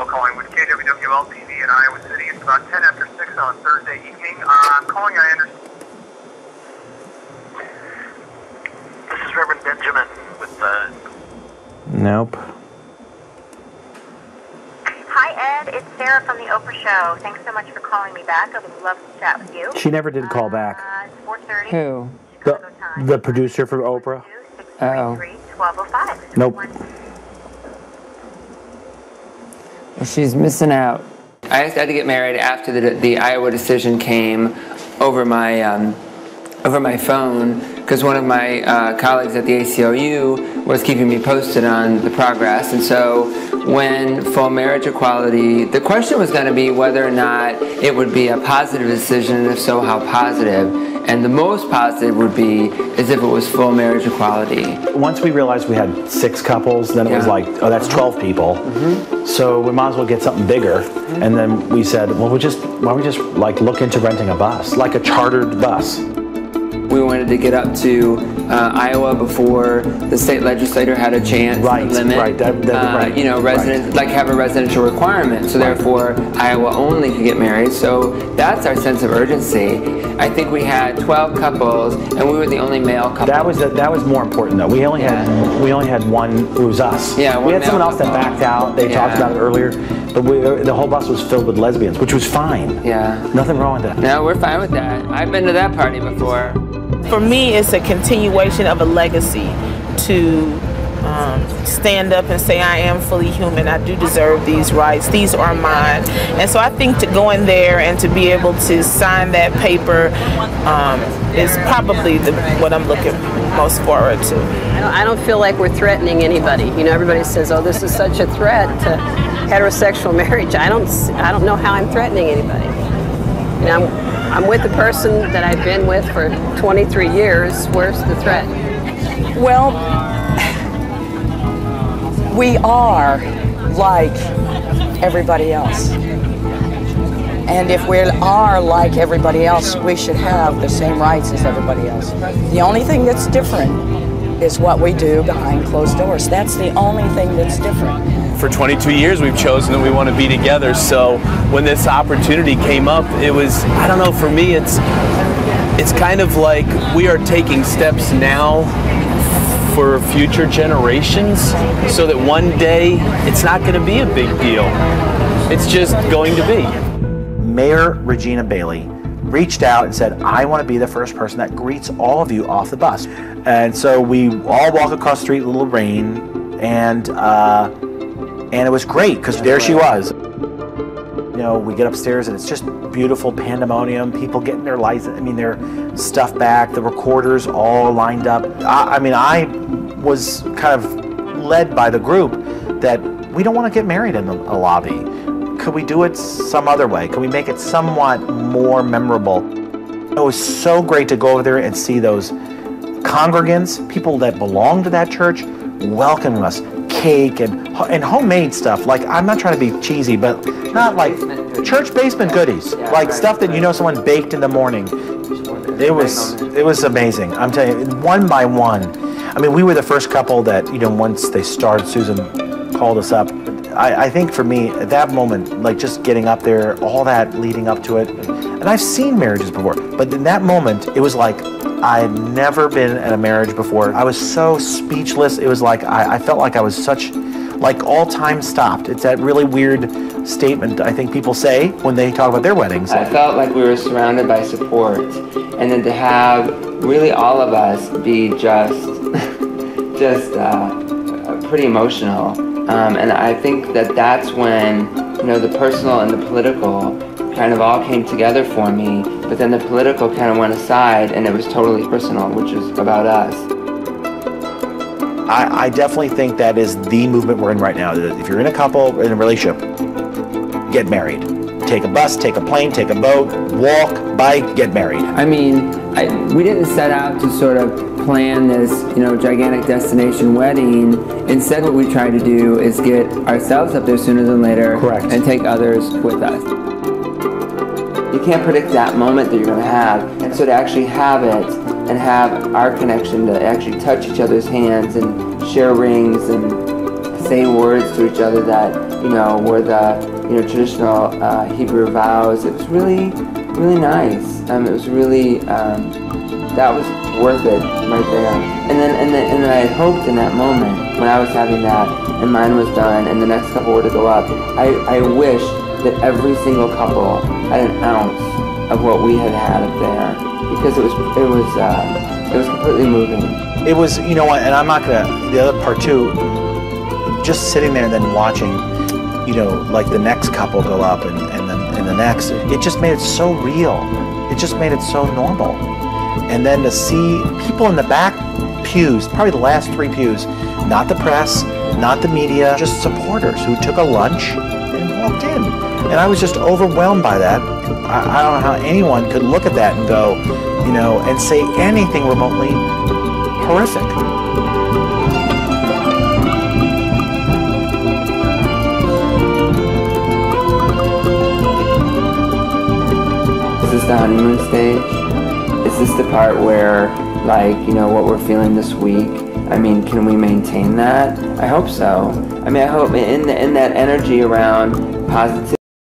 Calling with KWWL TV in Iowa City. It's about 10 after 6 on Thursday evening. I'm calling, I understand. This is Reverend Benjamin with Nope. Hi, Ed. It's Sarah from the Oprah Show. Thanks so much for calling me back. I would love to chat with you. She never did call back. It's 4:30. Who? The producer for Oprah? Oh. 1205. Nope. Well, she's missing out. I had to get married after the Iowa decision came over my phone, because one of my colleagues at the ACLU was keeping me posted on the progress. And so when full marriage equality, the question was going to be whether or not it would be a positive decision, and if so, how positive. And the most positive would be as if it was full marriage equality. Once we realized we had 6 couples, then it was like, oh, that's 12 people. So we might as well get something bigger. And then we said, well, why don't we just like look into renting a bus, like a chartered bus. We wanted to get up to Iowa before the state legislature had a chance to limit, right. You know, like have a residential requirement. So therefore, Iowa only could get married. So that's our sense of urgency. I think we had 12 couples, and we were the only male couple. That was more important though. We only had one. It was us. Yeah, we had someone else that backed out. They talked about it earlier, but the whole bus was filled with lesbians, which was fine. Yeah, nothing wrong with that. No, we're fine with that. I've been to that party before. For me, it's a continuation of a legacy to stand up and say, I am fully human, I do deserve these rights, these are mine. And so I think to go in there and to be able to sign that paper is probably what I'm looking most forward to. I don't feel like we're threatening anybody. You know, everybody says, oh, this is such a threat to heterosexual marriage. I don't know how I'm threatening anybody. You know, I'm with the person that I've been with for 23 years. Where's the threat? Well, we are like everybody else. And if we are like everybody else, we should have the same rights as everybody else. The only thing that's different is what we do behind closed doors. That's the only thing that's different. For 22 years we've chosen that we want to be together, so when this opportunity came up, it was, I don't know, for me it's kind of like we are taking steps now for future generations so that one day it's not going to be a big deal. It's just going to be. Mayor Regina Bailey reached out and said, I want to be the first person that greets all of you off the bus. And so we all walk across the street in a little rain, and it was great because there she was. You know, we get upstairs and it's just beautiful pandemonium, people getting their license, their stuff back, the recorders all lined up. I was kind of led by the group that we don't want to get married in a lobby. Could we do it some other way? Could we make it somewhat more memorable? It was so great to go over there and see those congregants, people that belong to that church, welcoming us, cake and homemade stuff. Like, I'm not trying to be cheesy, but not like church basement goodies, like stuff that you know someone baked in the morning. It was amazing. I'm telling you, one by one. We were the first couple that, you know, once they started, Susan called us up. I think for me, at that moment, like just getting up there, all that leading up to it, and I've seen marriages before, but in that moment, it was like I had never been in a marriage before. I was so speechless. It was like I felt like I was like all time stopped. It's that really weird statement I think people say when they talk about their weddings. I felt like we were surrounded by support, and then to have really all of us be just pretty emotional. And I think that's when, you know, the personal and the political kind of all came together for me, but then the political kind of went aside and it was totally personal, which was about us. I definitely think that is the movement we're in right now. If you're in a couple, in a relationship, get married. take a bus, take a plane, take a boat, walk, bike, get married. I mean, we didn't set out to sort of plan this, gigantic destination wedding. Instead, what we tried to do is get ourselves up there sooner than later. Correct. And take others with us. You can't predict that moment that you're going to have, and so to actually have it and have our connection to actually touch each other's hands and share rings and say words to each other that were the traditional Hebrew vows. It was really, really nice. It was really that was worth it right there. And then I had hoped in that moment when I was having that and mine was done and the next couple were to go up. I wish that every single couple had an ounce of what we had up there, because it was completely moving. It was, and I'm not gonna. The other part too, just sitting there and then watching, like the next couple go up and the next, it just made it so real. It just made it so normal. And then to see people in the back pews, probably the last 3 pews, not the press, not the media, just supporters who took a lunch and walked in. And I was just overwhelmed by that. I don't know how anyone could look at that and go, and say anything remotely horrific. Is this the honeymoon stage? Is this the part where, what we're feeling this week? I mean, can we maintain that? I hope so. I mean, I hope in that energy around positivity.